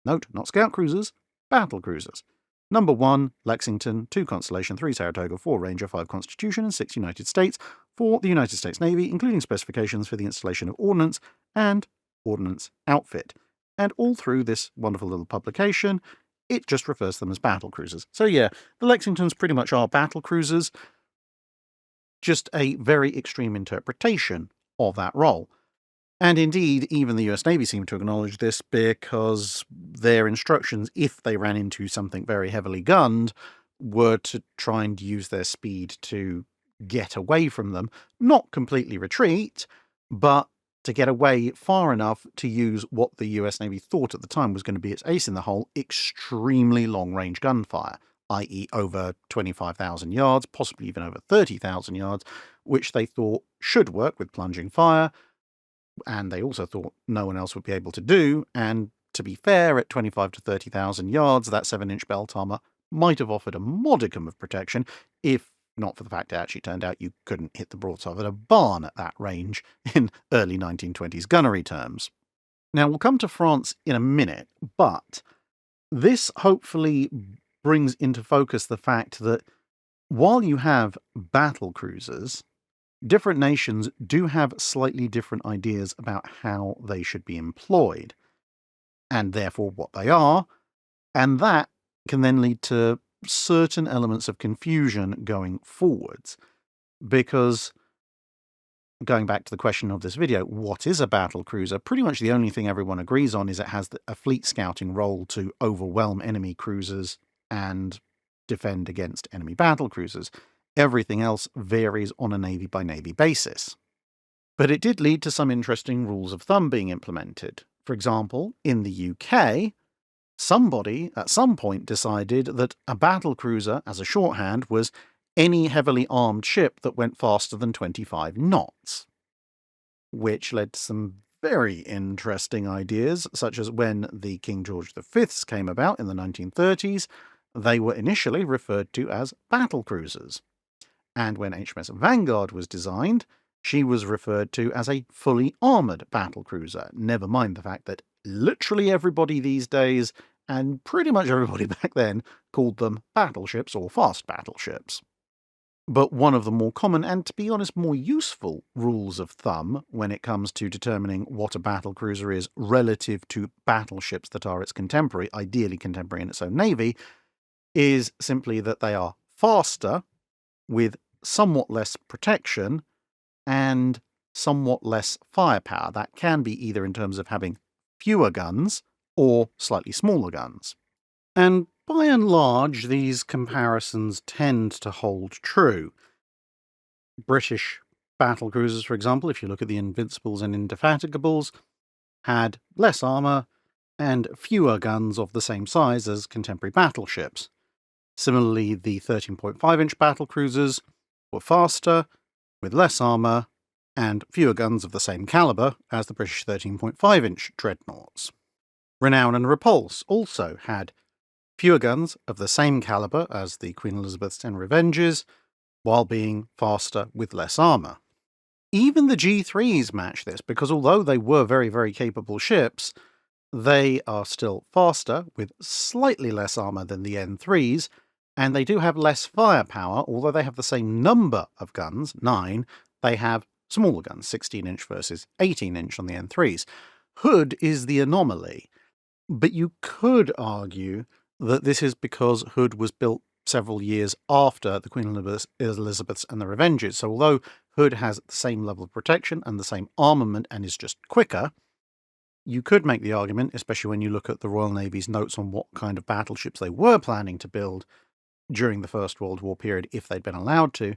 Note, not scout cruisers, battle cruisers. Number 1, Lexington, 2, Constellation, 3, Saratoga, 4, Ranger, 5, Constitution, and 6, United States, for the United States Navy, including specifications for the installation of ordnance and ordnance outfit. And all through this wonderful little publication, it just refers to them as battle cruisers. So yeah, the Lexingtons pretty much are battle cruisers, just a very extreme interpretation of that role. And indeed, even the US Navy seemed to acknowledge this, because their instructions, if they ran into something very heavily gunned, were to try and use their speed to get away from them. Not completely retreat, but to get away far enough to use what the US Navy thought at the time was going to be its ace in the hole, extremely long-range gunfire. i.e. over 25,000 yards, possibly even over 30,000 yards, which they thought should work with plunging fire, and they also thought no one else would be able to do, and to be fair, at 25 to 30,000 yards, that 7-inch belt armor might have offered a modicum of protection, if not for the fact it actually turned out you couldn't hit the broadside of a barn at that range in early 1920s gunnery terms. Now, we'll come to France in a minute, but this hopefully brings into focus the fact that while you have battle cruisers, different nations do have slightly different ideas about how they should be employed, and therefore what they are, and that can then lead to certain elements of confusion going forwards. Because, going back to the question of this video, what is a battle cruiser? Pretty much the only thing everyone agrees on is it has a fleet scouting role to overwhelm enemy cruisers and defend against enemy battle cruisers. Everything else varies on a navy-by-navy basis. But it did lead to some interesting rules of thumb being implemented. For example, in the UK, somebody at some point decided that a battle cruiser, as a shorthand, was any heavily armed ship that went faster than 25 knots, which led to some very interesting ideas, such as when the King George V's came about in the 1930s, they were initially referred to as battle cruisers. And when HMS Vanguard was designed, she was referred to as a fully armoured battle cruiser, never mind the fact that literally everybody these days, and pretty much everybody back then, called them battleships or fast battleships. But one of the more common, and to be honest, more useful rules of thumb when it comes to determining what a battle cruiser is relative to battleships that are its contemporary, ideally contemporary in its own navy, is simply that they are faster, with somewhat less protection, and somewhat less firepower. That can be either in terms of having fewer guns or slightly smaller guns. And by and large, these comparisons tend to hold true. British battle cruisers, for example, if you look at the Invincibles and Indefatigables, had less armour and fewer guns of the same size as contemporary battleships. Similarly, the 13.5-inch battle cruisers were faster, with less armour, and fewer guns of the same calibre as the British 13.5-inch dreadnoughts. Renown and Repulse also had fewer guns of the same calibre as the Queen Elizabeths and Revenges, while being faster with less armour. Even the G3s match this, because although they were very, very capable ships, they are still faster, with slightly less armour than the N3s, and they do have less firepower. Although they have the same number of guns, 9, they have smaller guns, 16-inch versus 18-inch on the N3s. Hood is the anomaly, but you could argue that this is because Hood was built several years after the Queen Elizabeths and the Revenges. So although Hood has the same level of protection and the same armament and is just quicker, you could make the argument, especially when you look at the Royal Navy's notes on what kind of battleships they were planning to build during the First World War period, if they'd been allowed to,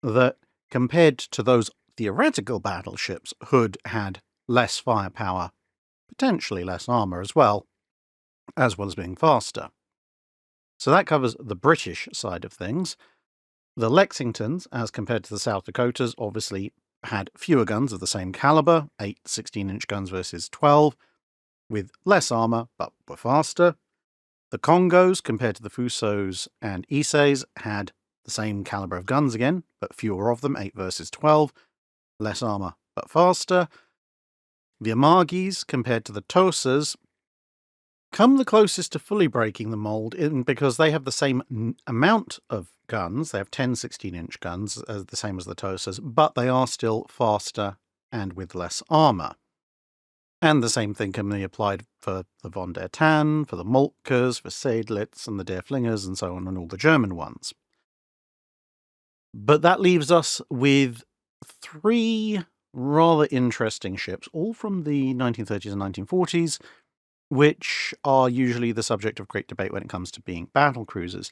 that compared to those theoretical battleships, Hood had less firepower, potentially less armour as well as being faster. So that covers the British side of things. The Lexingtons, as compared to the South Dakotas, obviously had fewer guns of the same calibre, 8 16-inch guns versus 12, with less armour, but were faster. The Congos, compared to the Fusos and Iseis, had the same calibre of guns again, but fewer of them, 8 versus 12, less armour, but faster. The Amagis, compared to the Tosas, come the closest to fully breaking the mould because they have the same amount of guns. They have 10 16-inch guns, the same as the Tosas, but they are still faster and with less armour. And the same thing can be applied for the Von der Tann, for the Moltkers, for Seydlitz, and the Der Flingers, and so on, and all the German ones. But that leaves us with 3 rather interesting ships, all from the 1930s and 1940s, which are usually the subject of great debate when it comes to being battle cruisers.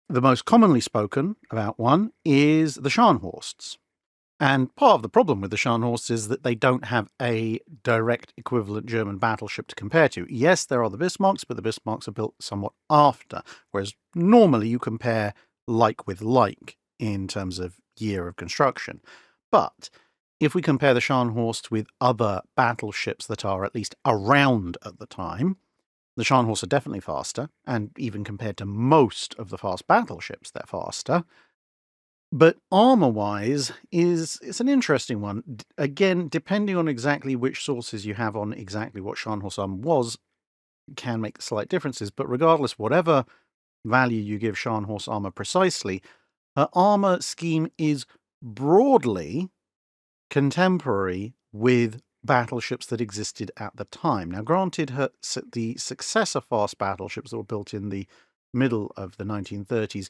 The most commonly spoken about one is the Scharnhorsts. And part of the problem with the Scharnhorst is that they don't have a direct equivalent German battleship to compare to. Yes, there are the Bismarcks, but the Bismarcks are built somewhat after, whereas normally you compare like with like in terms of year of construction. But if we compare the Scharnhorst with other battleships that are at least around at the time, the Scharnhorst are definitely faster, and even compared to most of the fast battleships, they're faster. But armor-wise, it's an interesting one. Again, depending on exactly which sources you have on exactly what Scharnhorst armor was, can make slight differences. But regardless, whatever value you give Scharnhorst armor precisely, her armor scheme is broadly contemporary with battleships that existed at the time. Now, granted, the successor fast battleships that were built in the middle of the 1930s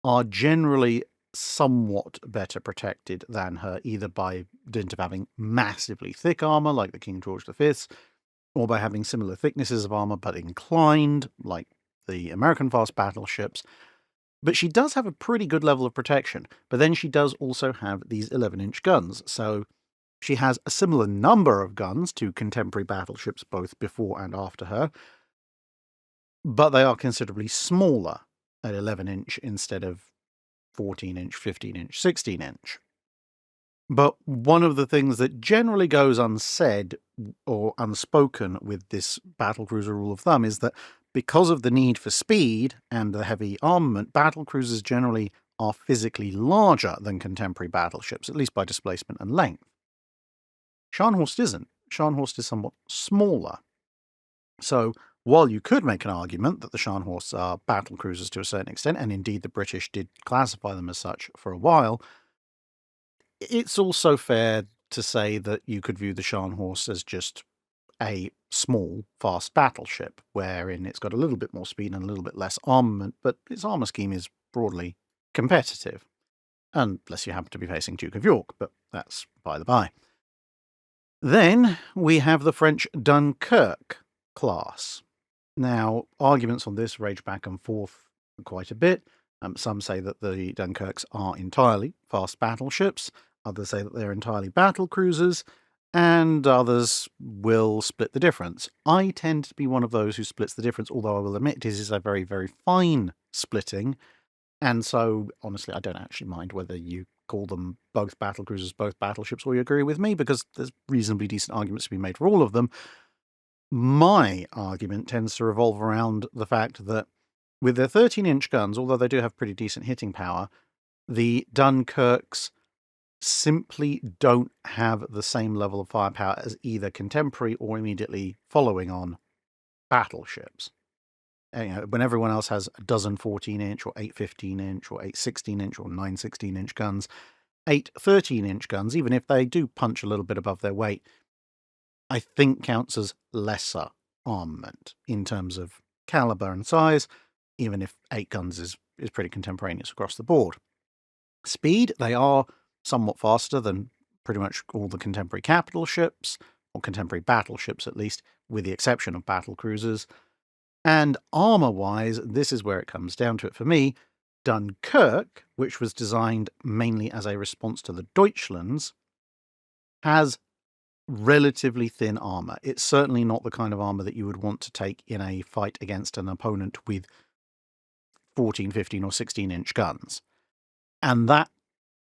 are generally somewhat better protected than her, either by dint of having massively thick armor, like the King George V's, or by having similar thicknesses of armor but inclined, like the American fast battleships. But she does have a pretty good level of protection. But then she does also have these 11-inch guns, so she has a similar number of guns to contemporary battleships both before and after her, but they are considerably smaller at 11-inch instead of 14-inch, 15-inch, 16-inch. But one of the things that generally goes unsaid or unspoken with this battlecruiser rule of thumb is that because of the need for speed and the heavy armament, battlecruisers generally are physically larger than contemporary battleships, at least by displacement and length. Scharnhorst isn't. Scharnhorst is somewhat smaller. So while you could make an argument that the Scharnhorsts are battlecruisers to a certain extent, and indeed the British did classify them as such for a while, it's also fair to say that you could view the Scharnhorst as just a small, fast battleship, wherein it's got a little bit more speed and a little bit less armament, but its armor scheme is broadly competitive. Unless you happen to be facing Duke of York, but that's by the by. Then we have the French Dunkirk class. Now, arguments on this rage back and forth quite a bit. Some say that the Dunkirks are entirely fast battleships, others say that they're entirely battlecruisers, and others will split the difference. I tend to be one of those who splits the difference, although I will admit it is a very, very fine splitting, and so, honestly, I don't actually mind whether you call them both battlecruisers, both battleships, or you agree with me, because there's reasonably decent arguments to be made for all of them. My argument tends to revolve around the fact that with their 13-inch guns, although they do have pretty decent hitting power, the Dunkirks simply don't have the same level of firepower as either contemporary or immediately following on battleships. When everyone else has a dozen 14-inch or 8 15-inch or 8 16-inch or 9 16-inch guns, 8 13-inch guns, even if they do punch a little bit above their weight, I think counts as lesser armament in terms of caliber and size, even if 8 guns is pretty contemporaneous across the board. Speed, they are somewhat faster than pretty much all the contemporary capital ships, or contemporary battleships at least, with the exception of battlecruisers. And armor-wise, this is where it comes down to it for me. Dunkirk, which was designed mainly as a response to the Deutschlands, has relatively thin armor. It's certainly not the kind of armor that you would want to take in a fight against an opponent with 14, 15, or 16-inch guns. And that,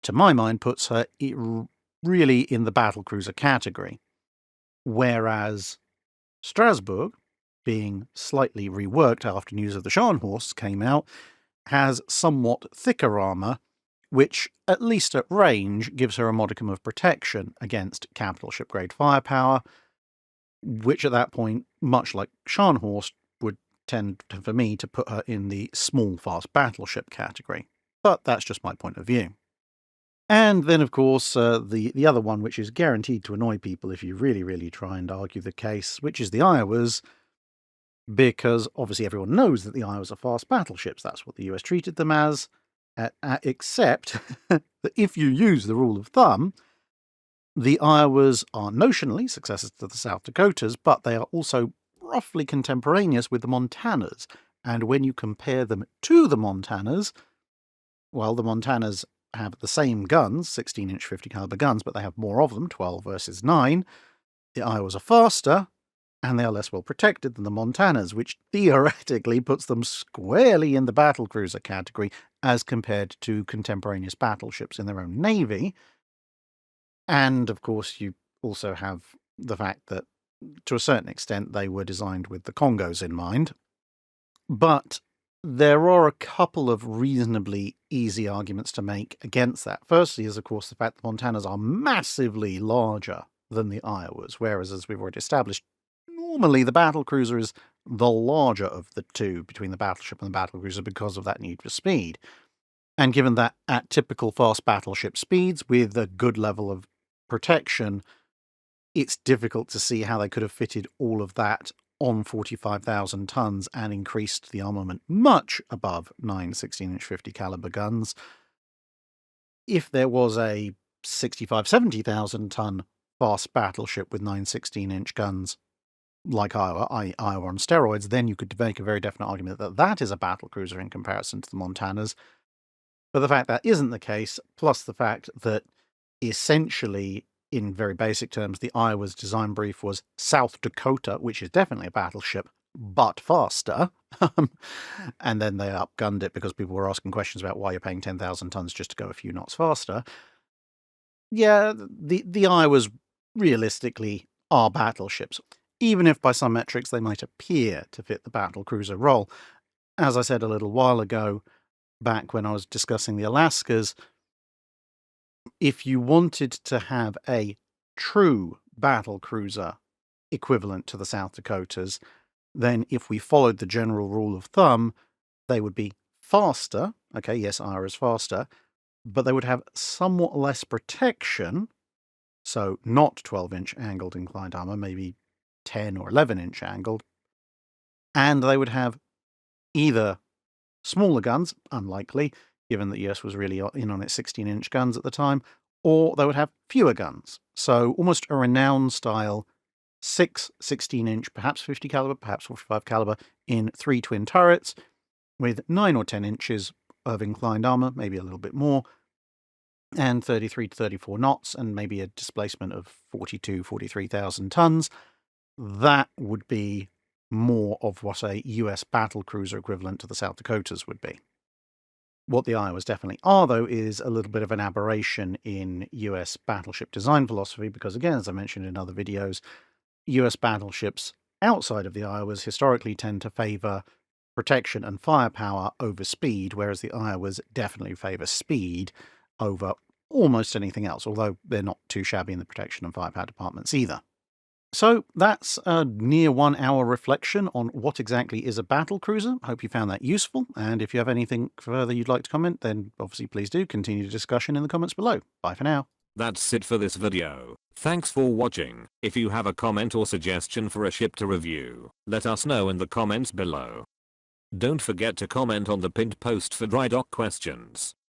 to my mind, puts her really in the battlecruiser category. Whereas Strasbourg, being slightly reworked after news of the Scharnhorsts came out, has somewhat thicker armor, which, at least at range, gives her a modicum of protection against capital ship-grade firepower, which at that point, much like Scharnhorst, would tend, for me, to put her in the small, fast battleship category. But that's just my point of view. And then, of course, the other one, which is guaranteed to annoy people if you really, really try and argue the case, which is the Iowas, because obviously everyone knows that the Iowas are fast battleships. That's what the US treated them as, except that if you use the rule of thumb, the Iowas are notionally successors to the South Dakotas, but they are also roughly contemporaneous with the Montanas. And when you compare them to the Montanas, well, the Montanas have the same guns, 16-inch 50 caliber guns, but they have more of them, 12 versus 9. The Iowas are faster, and they are less well protected than the Montanas, which theoretically puts them squarely in the battlecruiser category as compared to contemporaneous battleships in their own navy. And, of course, you also have the fact that, to a certain extent, they were designed with the Congos in mind. But there are a couple of reasonably easy arguments to make against that. Firstly is, of course, the fact that Montanas are massively larger than the Iowas, whereas, as we've already established, normally the battlecruiser is the larger of the two between the battleship and the battlecruiser because of that need for speed. And given that at typical fast battleship speeds with a good level of protection, it's difficult to see how they could have fitted all of that on 45,000 tons and increased the armament much above 9 16-inch 50 caliber guns. If there was a 65,000-70,000 ton fast battleship with 9 16-inch guns like Iowa on steroids, then you could make a very definite argument that that is a battlecruiser in comparison to the Montanas. But the fact that isn't the case, plus the fact that essentially, in very basic terms, the Iowa's design brief was South Dakota, which is definitely a battleship, but faster. And then they upgunned it because people were asking questions about why you're paying 10,000 tons just to go a few knots faster. Yeah, the Iowas realistically are battleships, even if by some metrics they might appear to fit the battlecruiser role. As I said a little while ago, back when I was discussing the Alaskas, if you wanted to have a true battlecruiser equivalent to the South Dakotas, then if we followed the general rule of thumb, they would be faster. Okay, yes, Iowa is faster, but they would have somewhat less protection. So not 12-inch angled inclined armor, maybe 10 or 11-inch angled. And they would have either smaller guns, unlikely, given that the US was really in on its 16-inch guns at the time, or they would have fewer guns. So almost a renowned style 6 16-inch, perhaps 50 caliber, perhaps 45 caliber, in 3 twin turrets, with 9 or 10 inches of inclined armor, maybe a little bit more, and 33 to 34 knots, and maybe a displacement of 43,000 tons. That would be more of what a US battlecruiser equivalent to the South Dakotas would be. What the Iowas definitely are, though, is a little bit of an aberration in US battleship design philosophy, because, again, as I mentioned in other videos, US battleships outside of the Iowas historically tend to favor protection and firepower over speed, whereas the Iowas definitely favor speed over almost anything else, although they're not too shabby in the protection and firepower departments either. So that's a near 1 hour reflection on what exactly is a battlecruiser. Hope you found that useful, and if you have anything further you'd like to comment, then obviously please do continue the discussion in the comments below. Bye for now. That's it for this video. Thanks for watching. If you have a comment or suggestion for a ship to review, let us know in the comments below. Don't forget to comment on the pinned post for dry dock questions.